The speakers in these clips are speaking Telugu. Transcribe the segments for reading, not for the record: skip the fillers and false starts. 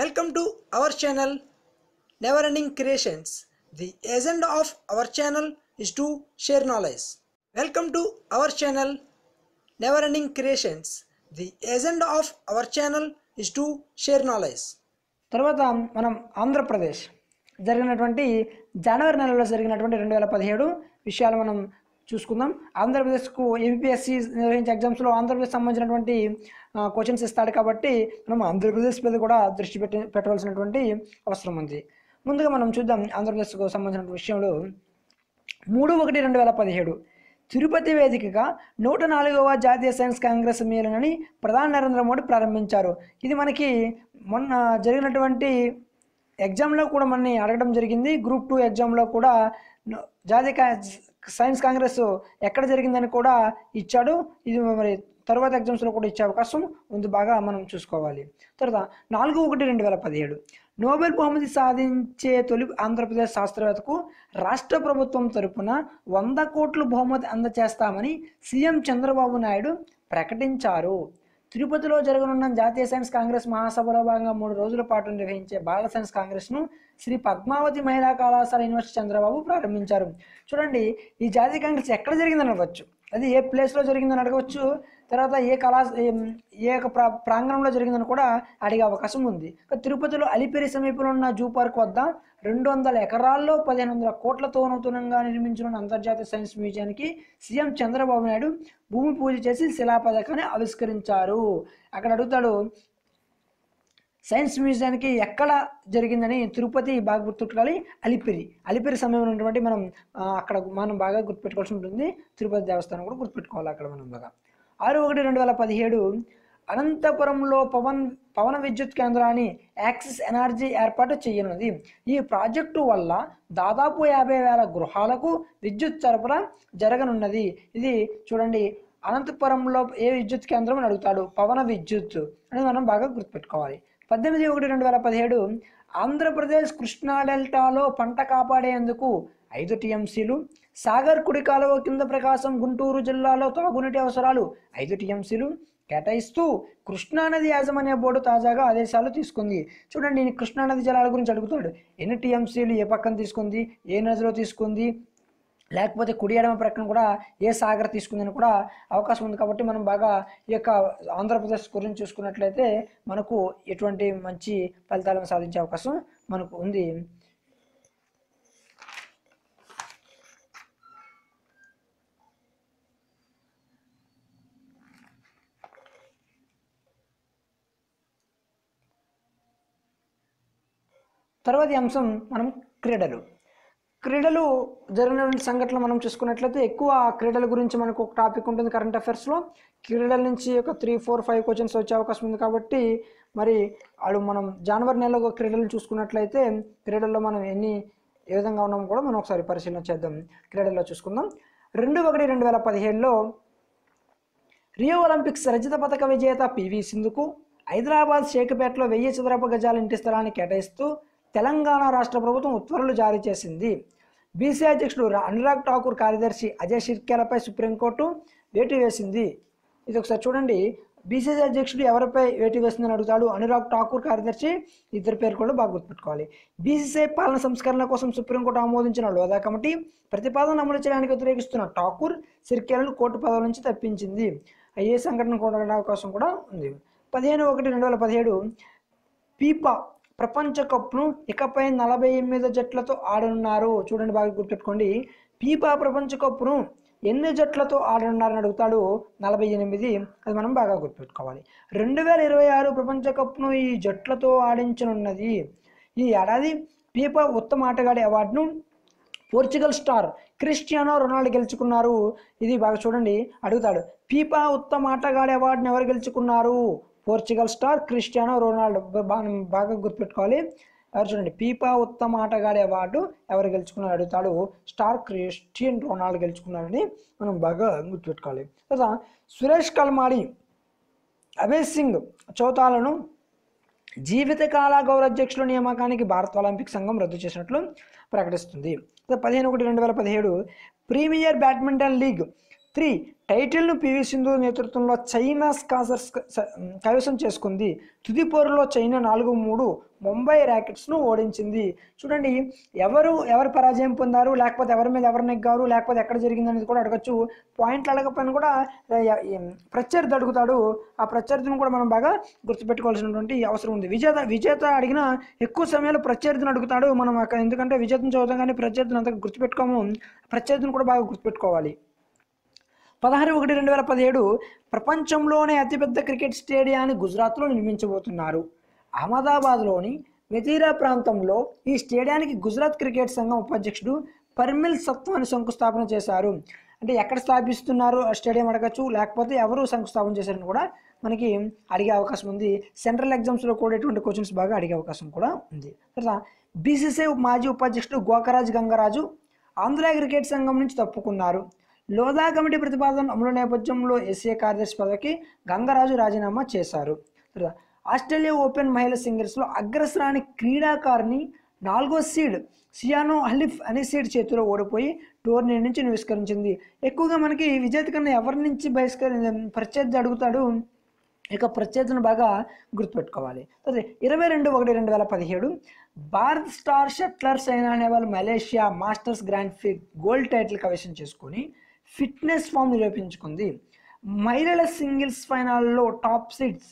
Welcome to our channel Never Ending Creations. The agenda of our channel is to share knowledge. Welcome to our channel Never Ending Creations. The agenda of our channel is to share knowledge. తర్వాత మనం ఆంధ్రప్రదేశ్ జరిగినటువంటి జనవరి నెలలో జరిగినటువంటి 2017 విషయాలు మనం చూసుకుందాం. ఆంధ్రప్రదేశ్కు ఏపీఎస్సి నిర్వహించే ఎగ్జామ్స్లో ఆంధ్రప్రదేశ్ సంబంధించినటువంటి క్వశ్చన్స్ ఇస్తాడు కాబట్టి మనం ఆంధ్రప్రదేశ్ మీద కూడా దృష్టి పెట్టవలసినటువంటి అవసరం ఉంది. ముందుగా మనం చూద్దాం ఆంధ్రప్రదేశ్కు సంబంధించిన విషయంలో 3/1/2017 తిరుపతి వేదికగా 104వ జాతీయ సైన్స్ కాంగ్రెస్ సమ్మేళనాన్ని ప్రధాని నరేంద్ర మోడీ ప్రారంభించారు. ఇది మనకి మొన్న జరిగినటువంటి ఎగ్జామ్లో కూడా మనని అడగడం జరిగింది. గ్రూప్ 2 ఎగ్జామ్లో కూడా జాతీయ సైన్స్ కాంగ్రెస్ ఎక్కడ జరిగిందని కూడా ఇచ్చాడు. ఇది మరి తర్వాత ఎగ్జామ్స్లో కూడా ఇచ్చే అవకాశం ఉంది, బాగా మనం చూసుకోవాలి. తర్వాత 4/1/2017 నోబెల్ బహుమతి సాధించే తొలి ఆంధ్రప్రదేశ్ శాస్త్రవేత్తకు రాష్ట్ర ప్రభుత్వం తరపున 100 కోట్ల బహుమతి అందజేస్తామని సీఎం చంద్రబాబు నాయుడు ప్రకటించారు. తిరుపతిలో జరగనున్న జాతీయ సైన్స్ కాంగ్రెస్ మహాసభలో భాగంగా 3 రోజుల పాటు నిర్వహించే భారత సైన్స్ కాంగ్రెస్ను శ్రీ పద్మావతి మహిళా కళాశాల యూనివర్సిటీ చంద్రబాబు ప్రారంభించారు. చూడండి, ఈ జాతీయ కాంగ్రెస్ ఎక్కడ జరిగిందని అడగవచ్చు, అది ఏ ప్లేస్లో జరిగిందని అడగవచ్చు, తర్వాత ఏ ప్రాంగణంలో జరిగిందని కూడా అడిగే అవకాశం ఉంది. తిరుపతిలో అలిపిరి సమీపంలో ఉన్న జూ పార్క్ వద్ద 200 ఎకరాల్లో 1500 కోట్లతో నూతనంగా నిర్మించిన అంతర్జాతీయ సైన్స్ మ్యూజియానికి సీఎం చంద్రబాబు నాయుడు భూమి పూజ చేసి శిలాపథకాన్ని ఆవిష్కరించారు. అక్కడ అడుగుతాడు, సైన్స్ మ్యూజియానికి ఎక్కడ జరిగిందని. తిరుపతి బాగా గుర్తుపెట్టుకోవాలి, అలిపిరి సమయంలో ఉన్నటువంటి అక్కడ మనం బాగా గుర్తుపెట్టుకోవాల్సి ఉంటుంది. తిరుపతి దేవస్థానం కూడా గుర్తుపెట్టుకోవాలి అక్కడ మనం బాగా. 6/1/2017 అనంతపురంలో పవన విద్యుత్ కేంద్రాన్ని యాక్సిస్ ఎనర్జీ ఏర్పాటు చేయనున్నది. ఈ ప్రాజెక్టు వల్ల దాదాపు 50,000 గృహాలకు విద్యుత్ సరఫరా జరగనున్నది. ఇది చూడండి, అనంతపురంలో ఏ విద్యుత్ కేంద్రం అని అడుగుతాడు, పవన విద్యుత్ అనేది మనం బాగా గుర్తుపెట్టుకోవాలి. 18/1/2017 ఆంధ్రప్రదేశ్ కృష్ణా డెల్టాలో పంట కాపాడేందుకు 5 టీఎంసీలు, సాగర్ కుడి కాలువ కింద ప్రకాశం గుంటూరు జిల్లాలో తాగునీటి అవసరాలు 5 టీఎంసీలు కేటాయిస్తూ కృష్ణానది యాజమాన్య బోర్డు తాజాగా ఆదేశాలు తీసుకుంది. చూడండి, కృష్ణానది జలాల గురించి అడుగుతాడు, ఎన్ని టీఎంసీలు ఏ పక్కన తీసుకుంది, ఏ నదిలో తీసుకుంది, లేకపోతే కుడి ఎడమ ప్రక్కన కూడా ఏ సాగర్ తీసుకుందని కూడా అవకాశం ఉంది. కాబట్టి మనం బాగా ఈ యొక్క ఆంధ్రప్రదేశ్ గురించి చూసుకున్నట్లయితే మనకు ఎటువంటి మంచి ఫలితాలను సాధించే అవకాశం మనకు ఉంది. తర్వాతి అంశం మనం క్రీడలు జరిగినటువంటి సంఘటనలు మనం చూసుకున్నట్లయితే ఎక్కువ క్రీడల గురించి మనకు ఒక టాపిక్ ఉంటుంది కరెంట్ అఫైర్స్లో. క్రీడల నుంచి ఒక 3, 4, 5 క్వశ్చన్స్ వచ్చే అవకాశం ఉంది. కాబట్టి మరి మనం జనవరి నెలలో క్రీడలను చూసుకున్నట్లయితే క్రీడల్లో మనం ఏ విధంగా ఉన్నామో కూడా మనం ఒకసారి పరిశీలన చేద్దాం. క్రీడల్లో చూసుకుందాం. 2/1/2017 రియో ఒలింపిక్స్ రజత పథక విజేత పివి సింధుకు హైదరాబాద్ షేక్పేటలో 1000 చదరపు గజాల ఇంటి స్థలాన్ని కేటాయిస్తూ తెలంగాణ రాష్ట్ర ప్రభుత్వం ఉత్తర్వులు జారీ చేసింది. బీసీ అధ్యక్షుడు అనురాగ్ ఠాకూర్ కార్యదర్శి అజయ్ షిర్కేలపై సుప్రీంకోర్టు వేటు వేసింది. ఇది ఒకసారి చూడండి, బీసీసీ అధ్యక్షుడు ఎవరిపై వేటు వేసిందని అడుగుతాడు, అనురాగ్ ఠాకూర్ కార్యదర్శి, ఇద్దరు పేరు కూడా బాగా గుర్తుపెట్టుకోవాలి. బీసీసీ పాలన సంస్కరణ కోసం సుప్రీంకోర్టు ఆమోదించిన లోధా కమిటీ ప్రతిపాదన అమలు చేయడానికి వ్యతిరేకిస్తున్న ఠాకూర్ షిర్కేలను కోర్టు పదవుల నుంచి తప్పించింది. ఏ సంఘటన కూడా అవకాశం కూడా ఉంది. 15/1/2017 ఫీఫా ప్రపంచ కప్ను ఇకపై 48 జట్లతో ఆడనున్నారు. చూడండి, బాగా గుర్తుపెట్టుకోండి, ఫీఫా ప్రపంచ కప్ను ఎన్ని జట్లతో ఆడనున్నారని అడుగుతాడు, 48. అది మనం బాగా గుర్తుపెట్టుకోవాలి. 2026 ప్రపంచ కప్ను ఈ జట్లతో ఆడించనున్నది. ఈ ఏడాది ఫీఫా ఉత్తమ ఆటగాడి అవార్డును పోర్చుగల్ స్టార్ క్రిస్టియానో రొనాల్డో గెలుచుకున్నారు. ఇది బాగా చూడండి, అడుగుతాడు, ఫీఫా ఉత్తమ ఆటగాడి అవార్డును ఎవరు గెలుచుకున్నారు, పోర్చుగల్ స్టార్ క్రిస్టియానో రొనాల్డో. బాగా గుర్తుపెట్టుకోవాలి. ఎవరు చూడండి, ఫీఫా ఉత్తమ ఆటగాడి అవార్డు ఎవరు గెలుచుకున్నారు అడుగుతాడు, స్టార్ క్రిస్టియానో రొనాల్డో గెలుచుకున్నారని మనం బాగా గుర్తుపెట్టుకోవాలి. తర్వాత సురేష్ కల్మాడి, అభయ్ సింగ్ చౌతాలను జీవితకాల గౌరవాధ్యక్షుల నియామకానికి భారత ఒలింపిక్ సంఘం రద్దు చేసినట్లు ప్రకటిస్తుంది. 15/1/2017 ప్రీమియర్ బ్యాడ్మింటన్ లీగ్ 3 టైటిల్ను పివి సింధు నేతృత్వంలో చైనా స్కాసర్స్ కైవసం చేసుకుంది. తుది పోరులో చైనా 4-3 ముంబై ర్యాకెట్స్ను ఓడించింది. చూడండి, ఎవరు పరాజయం పొందారు, లేకపోతే ఎవరి మీద ఎవరు నెగ్గారు, లేకపోతే ఎక్కడ జరిగింది అనేది కూడా అడగచ్చు. పాయింట్లు అడగకపోయినా కూడా ప్రత్యర్థి అడుగుతాడు. ఆ ప్రత్యర్థిని కూడా మనం బాగా గుర్తుపెట్టుకోవాల్సినటువంటి అవసరం ఉంది. విజేత అడిగిన ఎక్కువ సమయంలో ప్రత్యర్థిని అడుగుతాడు. మనం అక్కడ ఎందుకంటే విజేతను చదువుతాం కానీ ప్రత్యర్థిని అంతగా గుర్తుపెట్టుకోము. ప్రత్యర్థిని కూడా బాగా గుర్తుపెట్టుకోవాలి. 16/1/2017 ప్రపంచంలోనే అతిపెద్ద క్రికెట్ స్టేడియాన్ని గుజరాత్లో నిర్మించబోతున్నారు. అహ్మదాబాద్లోని మెతీరా ప్రాంతంలో ఈ స్టేడియానికి గుజరాత్ క్రికెట్ సంఘం ఉపాధ్యక్షుడు పర్మిల్ సత్వాని శంకుస్థాపన చేశారు. అంటే ఎక్కడ స్థాపిస్తున్నారు స్టేడియం అడగచ్చు, లేకపోతే ఎవరు శంకుస్థాపన చేశారని కూడా మనకి అడిగే అవకాశం ఉంది. సెంట్రల్ ఎగ్జామ్స్లో కూడా ఎటువంటి క్వశ్చన్స్ బాగా అడిగే అవకాశం కూడా ఉంది. తర్వాత బీసీసీ మాజీ ఉపాధ్యక్షుడు గోకరాజ్ గంగరాజు ఆంధ్ర క్రికెట్ సంఘం నుంచి తప్పుకున్నారు. లోధా కమిటీ ప్రతిపాదన అమలు నేపథ్యంలో ఎస్ఏ కార్యదర్శి పదవికి గంగరాజు రాజీనామా చేశారు. ఆస్ట్రేలియా ఓపెన్ మహిళా సింగిల్స్లో అగ్రశ్రాణి క్రీడాకారిణి 4వ సీడ్ సియానో హలీఫ్ అనే సీడ్ చేతిలో ఓడిపోయి టోర్నీ నుంచి బహిష్కరించింది. ఎక్కువగా మనకి విజేత కన్నా ఎవరి నుంచి ప్రత్యర్థి అడుగుతాడు, ఇక ప్రత్యర్థిని బాగా గుర్తుపెట్టుకోవాలి. అదే 22/1/2017 Bharat star shuttler Saina Nehwal Malaysia Masters Grand Prix Gold title కైవసం చేసుకొని ఫిట్నెస్ ఫామ్ నిరూపించుకుంది. మహిళల సింగిల్స్ ఫైనల్లో టాప్ సీడ్స్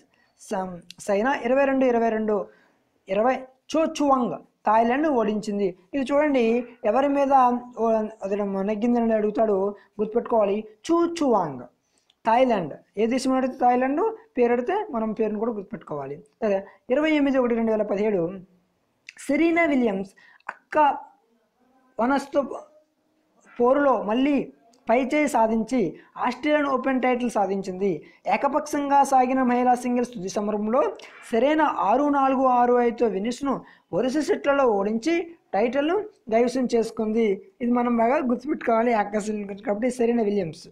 సైనా 22-22-20 చో చువాంగ్ థాయిలాండ్ ఓడించింది. ఇది చూడండి, ఎవరి మీద నెగ్గిందని అడుగుతాడు, గుర్తుపెట్టుకోవాలి. చువాంగ్ థాయిలాండ్. ఏ దేశం అడిగితే థాయిలాండ్, పేరు అడిగితే మనం పేరును కూడా గుర్తుపెట్టుకోవాలి. అదే 28/1/2017 సెరీనా విలియమ్స్ అక్క వనస్తో పోరులో మళ్ళీ పైచేయి సాధించి ఆస్ట్రేలియన్ ఓపెన్ టైటిల్ సాధించింది. ఏకపక్షంగా సాగిన మహిళా సింగిల్స్ తుది సమరంలో సెరీనా 6-4, 6-5తో వెనిస్ను వరుస సెట్లలో ఓడించి టైటిల్ను కైవసం చేసుకుంది. ఇది మనం బాగా గుర్తుపెట్టుకోవాలి కాబట్టి సెరీనా విలియమ్స్.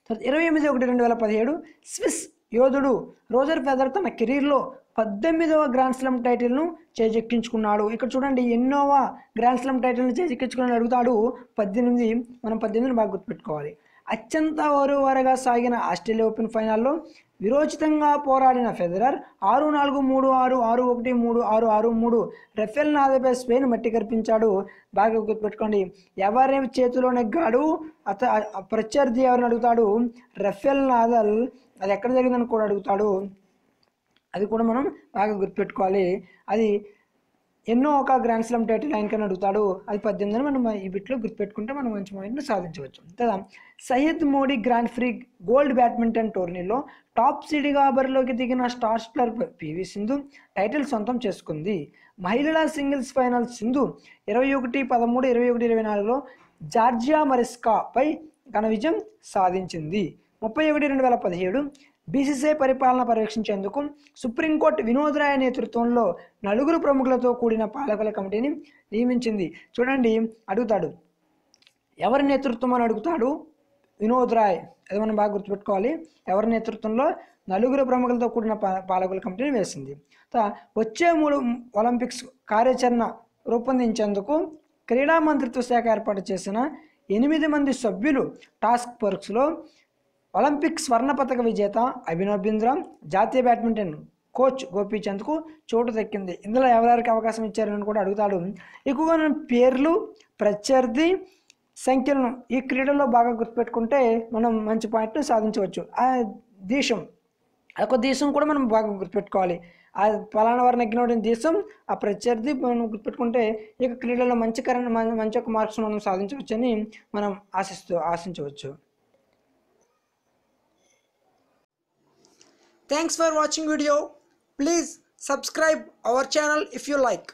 28/1/2017 స్విస్ యోధుడు రోజర్ ఫెదరర్ తన కెరీర్లో 18వ గ్రాండ్ స్లామ్ టైటిల్ను చేజెక్కించుకున్నాడు. ఇక్కడ చూడండి, ఎన్నోవా గ్రాండ్ స్లామ్ టైటిల్ను చేజెక్కించుకుని అడుగుతాడు. 18. మనం 18ని బాగా గుర్తుపెట్టుకోవాలి. అత్యంత ఓరువారుగా సాగిన ఆస్ట్రేలియా ఓపెన్ ఫైనల్లో విరోచితంగా పోరాడిన ఫెదరర్ 6-4, 3-6, 6-1, 3-6, 6-3 రఫెల్ నాదల్పై స్పెయిన్ మట్టి కనిపించాడు. బాగా గుర్తుపెట్టుకోండి, ఎవరి చేతిలో నెగ్గాడు, ప్రత్యర్థి ఎవరిని అడుగుతాడు, రఫెల్ నాదల్. అది ఎక్కడ జరిగిందని కూడా అడుగుతాడు. అది కూడా మనం బాగా గుర్తుపెట్టుకోవాలి. అది ఎన్నో ఒక గ్రాండ్ స్లామ్ టైటిల్ ఆయనకని అడుగుతాడు. అది 18 అని మనం ఈ బిట్లో గుర్తుపెట్టుకుంటే మనం మంచి పాయింట్ని సాధించవచ్చు. కదా, Syed Modi grand Prix gold badminton టోర్నీలో టాప్ సీడ్గా బరిలోకి దిగిన star shuttler PV Sindhu title సొంతం చేసుకుంది. మహిళల సింగిల్స్ ఫైనల్ సింధు 21-13, 21-24లో జార్జియా మరిస్కాపై ఘన విజయం సాధించింది. 31/2017 బీసీసీఐ పరిపాలన పర్యవేక్షించేందుకు సుప్రీంకోర్టు వినోద్ రాయ్ నేతృత్వంలో 4 ప్రముఖులతో కూడిన పాలకుల కమిటీని నియమించింది. చూడండి, అడుగుతాడు ఎవరి నేతృత్వం అని అడుగుతాడు, వినోద్ రాయ్. అది మనం బాగా గుర్తుపెట్టుకోవాలి. ఎవరి నేతృత్వంలో 4 ప్రముఖులతో కూడిన పాలకుల కమిటీని వేసింది. వచ్చే 3 ఒలింపిక్స్ కార్యాచరణ రూపొందించేందుకు క్రీడా మంత్రిత్వ శాఖ ఏర్పాటు చేసిన 8 మంది సభ్యులు టాస్క్ ఫోర్స్లో ఒలింపిక్ స్వర్ణ పతక విజేత అభినవ్ బింద్రా, జాతీయ బ్యాడ్మింటన్ కోచ్ గోపీచంద్కు చోటు దక్కింది. ఇందులో ఎవరెవరికి అవకాశం ఇచ్చారని కూడా అడుగుతాడు. ఎక్కువగా పేర్లు, ప్రత్యర్థి, సంఖ్యలను ఈ క్రీడల్లో బాగా గుర్తుపెట్టుకుంటే మనం మంచి పాయింట్ను సాధించవచ్చు. ఆ దేశం, ఒక దేశం కూడా మనం బాగా గుర్తుపెట్టుకోవాలి. ఆ పలానా వారు నెగ్గిన దేశం, ఆ ప్రత్యర్థి మనం గుర్తుపెట్టుకుంటే ఇక క్రీడల్లో మంచి ఒక మార్క్స్ మనం సాధించవచ్చు అని మనం ఆశించవచ్చు. Thanks for watching video. Please subscribe our channel if you like.